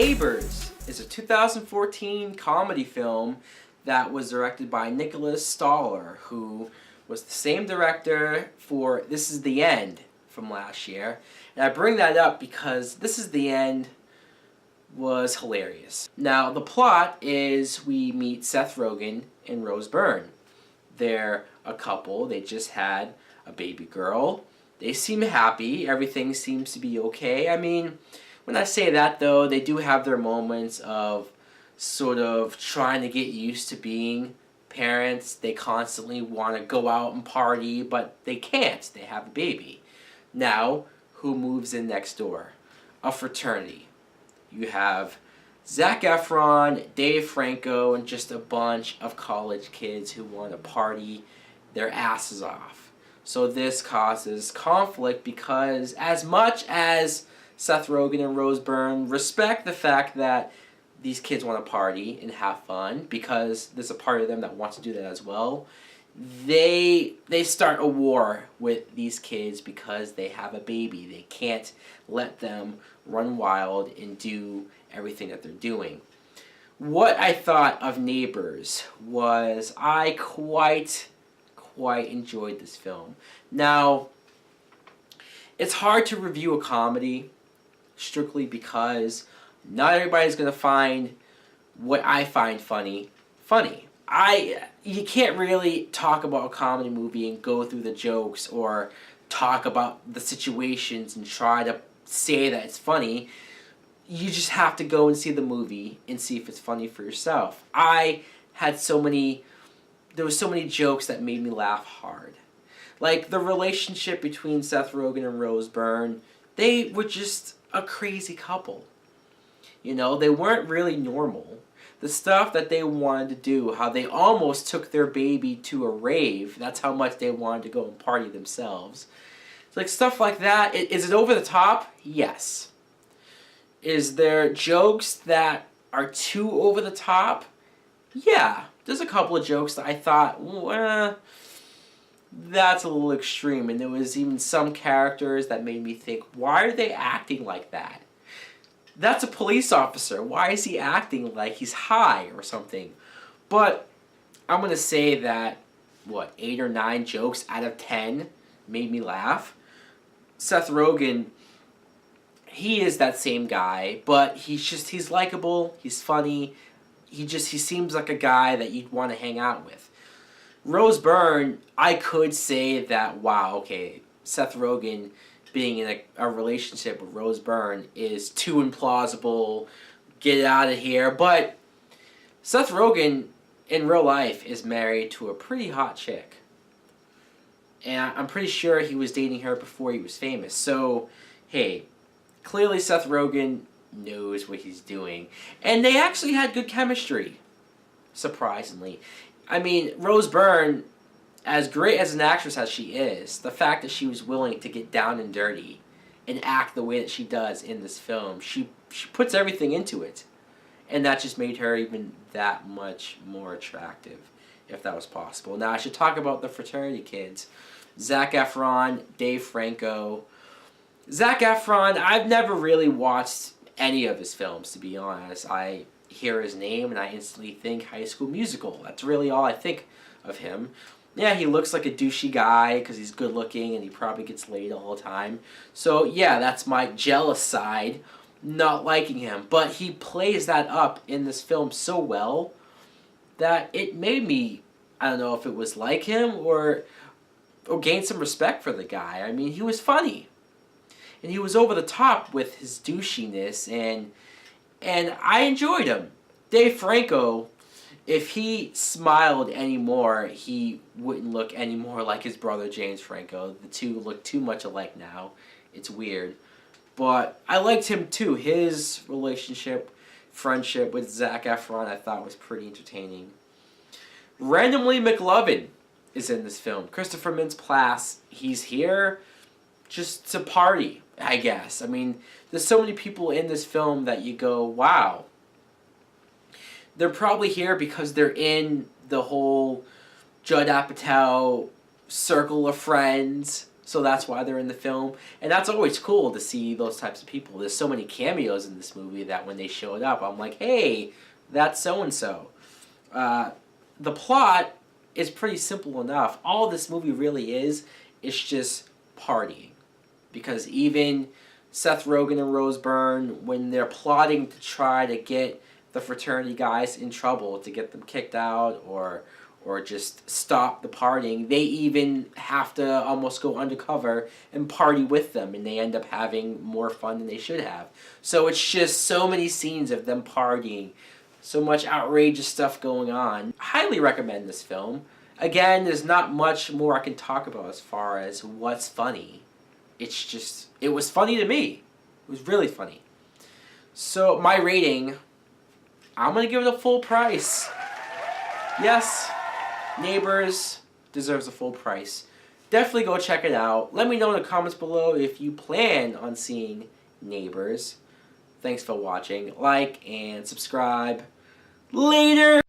Neighbors is a 2014 comedy film that was directed by Nicholas Stoller, who was the same director for This Is the End from last year. And I bring that up because This Is the End was hilarious. Now, the plot is we meet Seth Rogen and Rose Byrne. They're a couple. They just had a baby girl. They seem happy. Everything seems to be okay. I mean, when I say that, though, they do have their moments of sort of trying to get used to being parents. They constantly want to go out and party, but they can't. They have a baby. Now, who moves in next door? A fraternity. You have Zac Efron, Dave Franco, and just a bunch of college kids who want to party their asses off. So this causes conflict because as much as Seth Rogen and Rose Byrne respect the fact that these kids want to party and have fun because there's a part of them that wants to do that as well, they start a war with these kids because they have a baby. They can't let them run wild and do everything that they're doing. What I thought of Neighbors was I quite enjoyed this film. Now, it's hard to review a comedy strictly because not everybody's going to find what I find funny. You can't really talk about a comedy movie and go through the jokes or talk about the situations and try to say that it's funny. You just have to go and see the movie and see if it's funny for yourself. There were so many jokes that made me laugh hard. Like the relationship between Seth Rogen and Rose Byrne, they were just a crazy couple. You know, they weren't really normal. The stuff that they wanted to do, how they almost took their baby to a rave, that's how much they wanted to go and party themselves. It's like stuff like that. Is it over the top? Yes. Is there jokes that are too over the top? Yeah. There's a couple of jokes that I thought, well, that's a little extreme. And there was even some characters that made me think, why are they acting like that? That's a police officer. Why is he acting like he's high or something? But I'm going to say that, 8 or 9 jokes out of 10 made me laugh. Seth Rogen, he is that same guy, but he's likable, he's funny. He seems like a guy that you'd want to hang out with. Rose Byrne, I could say that, wow, okay, Seth Rogen being in a relationship with Rose Byrne is too implausible, get it out of here. But Seth Rogen, in real life, is married to a pretty hot chick. And I'm pretty sure he was dating her before he was famous. So, hey, clearly Seth Rogen knows what he's doing. And they actually had good chemistry, surprisingly. I mean, Rose Byrne, as great as an actress as she is, the fact that she was willing to get down and dirty and act the way that she does in this film, she puts everything into it. And that just made her even that much more attractive, if that was possible. Now, I should talk about the fraternity kids. Zac Efron, Dave Franco. Zac Efron, I've never really watched any of his films, to be honest. I hear his name and I instantly think High School Musical. That's really all I think of him. Yeah, he looks like a douchey guy because he's good looking and he probably gets laid all the time. So yeah, that's my jealous side, not liking him. But he plays that up in this film so well that it made me, I don't know if it was like him or gain some respect for the guy. I mean, he was funny. And he was over the top with his douchiness, and I enjoyed him. Dave Franco, if he smiled anymore, he wouldn't look any more like his brother James Franco. The two look too much alike now. It's weird. But I liked him too. His relationship, friendship with Zac Efron, I thought was pretty entertaining. Randomly McLovin is in this film. Christopher Mintz-Plasse, he's here just to party, I guess. I mean, there's so many people in this film that you go, wow. They're probably here because they're in the whole Judd Apatow circle of friends So that's why they're in the film. And that's always cool to see those types of people. There's so many cameos in this movie that when they showed up, I'm like, hey, that's so-and-so. The plot is pretty simple enough. All this movie really is just partying. Because even Seth Rogen and Rose Byrne, when they're plotting to try to get the fraternity guys in trouble, to get them kicked out or just stop the partying, they even have to almost go undercover and party with them, and they end up having more fun than they should have. So it's just so many scenes of them partying, so much outrageous stuff going on. Highly recommend this film. Again, there's not much more I can talk about as far as what's funny. It's just, it was funny to me. It was really funny. So my rating, I'm going to give it a full price. Yes, Neighbors deserves a full price. Definitely go check it out. Let me know in the comments below if you plan on seeing Neighbors. Thanks for watching. Like and subscribe. Later!